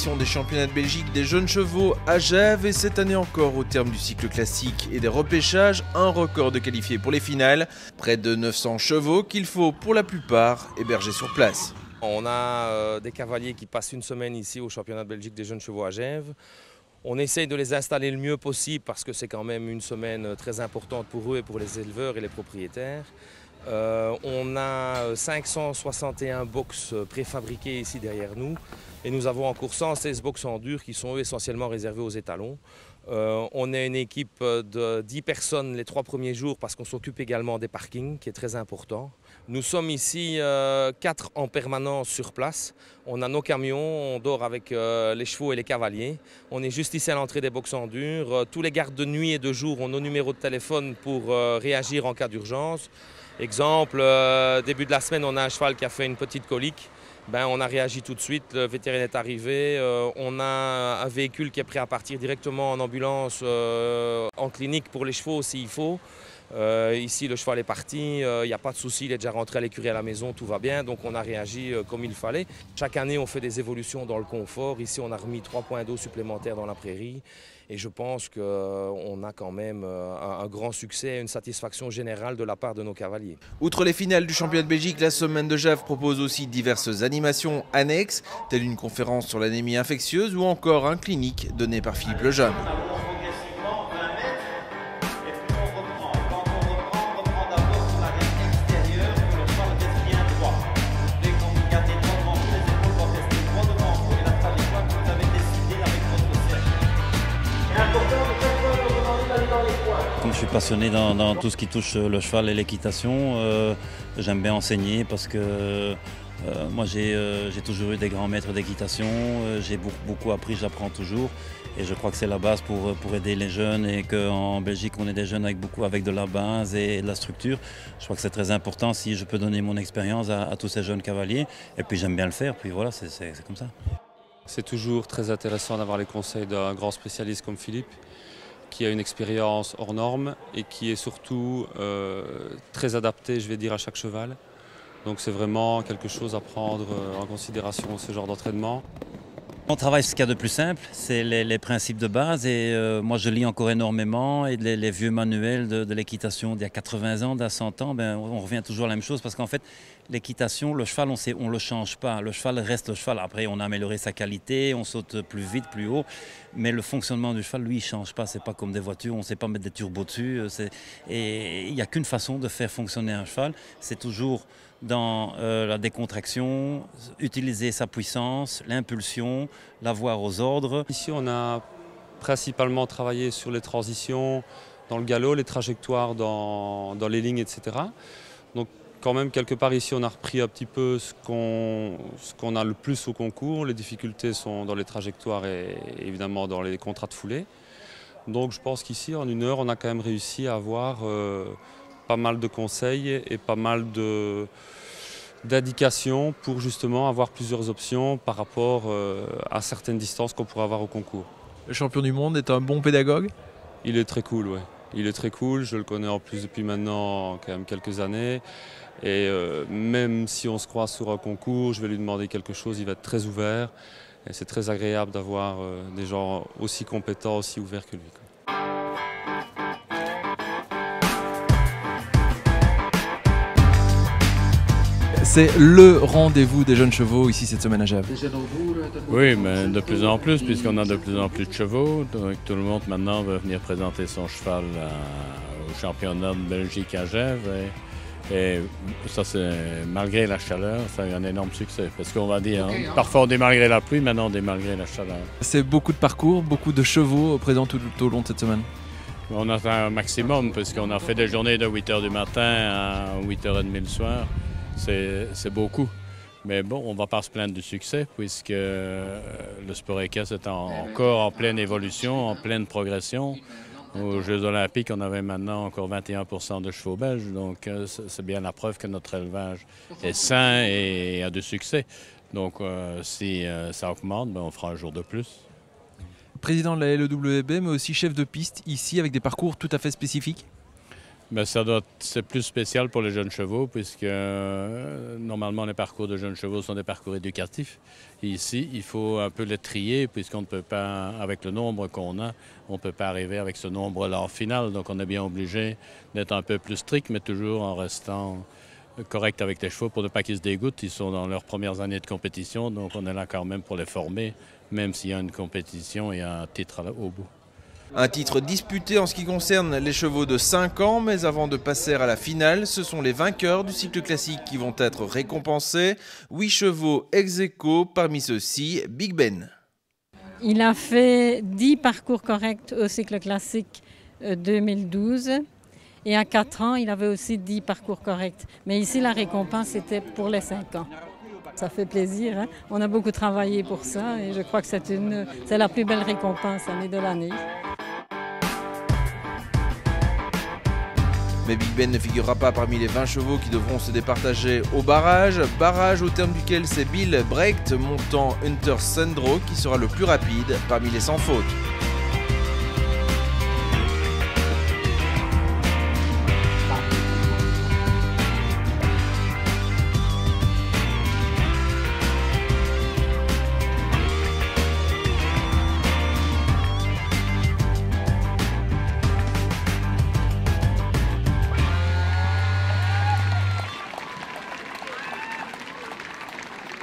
édition des championnats de Belgique des jeunes chevaux à Gèves et cette année encore au terme du cycle classique et des repêchages, un record de qualifiés pour les finales, près de 900 chevaux qu'il faut pour la plupart héberger sur place. On a des cavaliers qui passent une semaine ici au championnat de Belgique des jeunes chevaux à Gèves. On essaye de les installer le mieux possible parce que c'est quand même une semaine très importante pour eux et pour les éleveurs et les propriétaires. On a 561 box préfabriqués ici derrière nous et nous avons encore 116 box en dur qui sont eux essentiellement réservés aux étalons. On est une équipe de 10 personnes les 3 premiers jours parce qu'on s'occupe également des parkings qui est très important. Nous sommes ici 4 en permanence sur place. On a nos camions, on dort avec les chevaux et les cavaliers. On est juste ici à l'entrée des box en dur. Tous les gardes de nuit et de jour ont nos numéros de téléphone pour réagir en cas d'urgence. Exemple, début de la semaine, on a un cheval qui a fait une petite colique. On a réagi tout de suite, le vétérinaire est arrivé. On a un véhicule qui est prêt à partir directement en ambulance, en clinique pour les chevaux s'il faut. Ici, le cheval est parti, il n'y a pas de souci, il est déjà rentré à l'écurie à la maison, tout va bien. Donc on a réagi comme il fallait. Chaque année, on fait des évolutions dans le confort. Ici, on a remis 3 points d'eau supplémentaires dans la prairie. Et je pense qu'on a quand même un grand succès et une satisfaction générale de la part de nos cavaliers. Outre les finales du championnat de Belgique, la semaine de Gèves propose aussi diverses animations annexes, telles une conférence sur l'anémie infectieuse ou encore un clinique donné par Philippe Lejeune. Comme je suis passionné dans tout ce qui touche le cheval et l'équitation, j'aime bien enseigner parce que moi j'ai toujours eu des grands maîtres d'équitation, j'ai beaucoup appris, j'apprends toujours et je crois que c'est la base pour aider les jeunes et qu'en Belgique on est des jeunes avec de la base et de la structure. Je crois que c'est très important si je peux donner mon expérience à tous ces jeunes cavaliers et puis j'aime bien le faire, puis voilà, c'est comme ça. C'est toujours très intéressant d'avoir les conseils d'un grand spécialiste comme Philippe, qui a une expérience hors norme et qui est surtout très adapté, je vais dire, à chaque cheval. Donc c'est vraiment quelque chose à prendre en considération, ce genre d'entraînement. On travaille ce qu'il y a de plus simple, c'est les principes de base et moi je lis encore énormément et les vieux manuels de l'équitation d'il y a 80 ans, d'il y a 100 ans, on revient toujours à la même chose parce qu'en fait l'équitation, le cheval on le change pas, le cheval reste le cheval. Après on a amélioré sa qualité, on saute plus vite, plus haut, mais le fonctionnement du cheval lui il change pas, c'est pas comme des voitures, on ne sait pas mettre des turbos dessus et il n'y a qu'une façon de faire fonctionner un cheval, c'est toujours dans la décontraction, utiliser sa puissance, l'impulsion, l'avoir aux ordres. Ici, on a principalement travaillé sur les transitions dans le galop, les trajectoires dans les lignes, etc. Donc, quand même, quelque part ici, on a repris un petit peu ce qu'on a le plus au concours. Les difficultés sont dans les trajectoires et évidemment dans les contrats de foulée. Donc, je pense qu'ici, en 1 heure, on a quand même réussi à avoir pas mal de conseils et pas mal d'indications pour justement avoir plusieurs options par rapport à certaines distances qu'on pourrait avoir au concours. Le champion du monde est un bon pédagogue? Il est très cool, oui. Il est très cool, je le connais en plus depuis maintenant quand même quelques années. Et même si on se croise sur un concours, je vais lui demander quelque chose, il va être très ouvert. Et c'est très agréable d'avoir des gens aussi compétents, aussi ouverts que lui. C'est le rendez-vous des jeunes chevaux ici cette semaine à Gèves. Oui, mais de plus en plus, puisqu'on a de plus en plus de chevaux. Donc tout le monde maintenant veut venir présenter son cheval au championnat de Belgique à Gèves. Et ça, c'est malgré la chaleur, ça a eu un énorme succès. Parce qu'on va dire, parfois on dit malgré la pluie, maintenant on dit malgré la chaleur. C'est beaucoup de parcours, beaucoup de chevaux présents tout au long de cette semaine. On a un maximum, puisqu'on a fait des journées de 8 h du matin à 8 h 30 le soir. C'est beaucoup. Mais bon, on ne va pas se plaindre du succès puisque le sport équestre est encore en pleine évolution, en pleine progression. Aux Jeux olympiques, on avait maintenant encore 21% de chevaux belges. Donc c'est bien la preuve que notre élevage est sain et a du succès. Donc si ça augmente, on fera un jour de plus. Président de la LEWB, mais aussi chef de piste ici avec des parcours tout à fait spécifiques. Mais c'est plus spécial pour les jeunes chevaux puisque normalement les parcours de jeunes chevaux sont des parcours éducatifs. Et ici, il faut un peu les trier puisqu'on ne peut pas, avec le nombre qu'on a, on ne peut pas arriver avec ce nombre-là en finale. Donc on est bien obligé d'être un peu plus strict, mais toujours en restant correct avec les chevaux pour ne pas qu'ils se dégoûtent. Ils sont dans leurs premières années de compétition, donc on est là quand même pour les former, même s'il y a une compétition et un titre au bout. Un titre disputé en ce qui concerne les chevaux de 5 ans, mais avant de passer à la finale, ce sont les vainqueurs du cycle classique qui vont être récompensés. 8 chevaux ex aequo, parmi ceux-ci, Big Ben. Il a fait 10 parcours corrects au cycle classique 2012 et à 4 ans, il avait aussi 10 parcours corrects. Mais ici, la récompense était pour les 5 ans. Ça fait plaisir, hein? On a beaucoup travaillé pour ça et je crois que c'est la plus belle récompense de l'année. Mais Big Ben ne figurera pas parmi les 20 chevaux qui devront se départager au barrage. Barrage au terme duquel c'est Bill Brecht montant Hunter Sandro qui sera le plus rapide parmi les sans faute.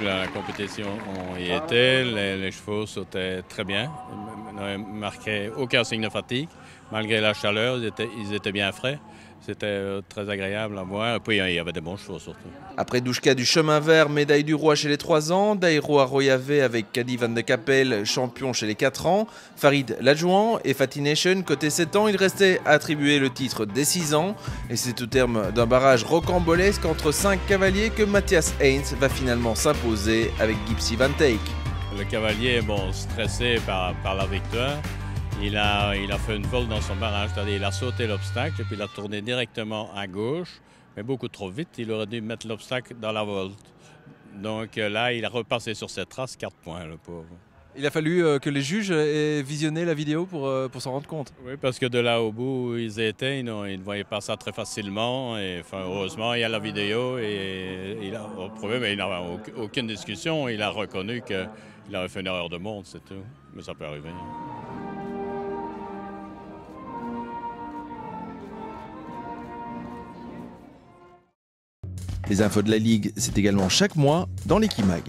La compétition, on y était, les chevaux sautaient très bien, ils n'avaient marqué aucun signe de fatigue. Malgré la chaleur, ils étaient bien frais. C'était très agréable à voir. Et puis il y avait des bons chevaux surtout. Après Douchka du chemin vert, médaille du roi chez les 3 ans, Dairo Arroyave avec Caddy Van de Capelle, champion chez les 4 ans, Farid l'adjoint et Fatination côté 7 ans, il restait à attribuer le titre des 6 ans. Et c'est au terme d'un barrage rocambolesque entre 5 cavaliers que Matthias Heinz va finalement s'imposer avec Gypsy Van Take. Le cavalier est stressé par la victoire. Il a fait une volte dans son barrage, c'est-à-dire il a sauté l'obstacle et puis il a tourné directement à gauche, mais beaucoup trop vite. Il aurait dû mettre l'obstacle dans la volte. Donc là, il a repassé sur ses traces, 4 points, le pauvre. Il a fallu que les juges aient visionné la vidéo pour s'en rendre compte. Oui, parce que de là au bout où ils étaient, ils ne voyaient pas ça très facilement. Et, heureusement, il y a la vidéo et il a prouvé, mais il n'avait aucune discussion. Il a reconnu qu'il avait fait une erreur de montre, c'est tout. Mais ça peut arriver. Les infos de la Ligue, c'est également chaque mois dans l'Equimag.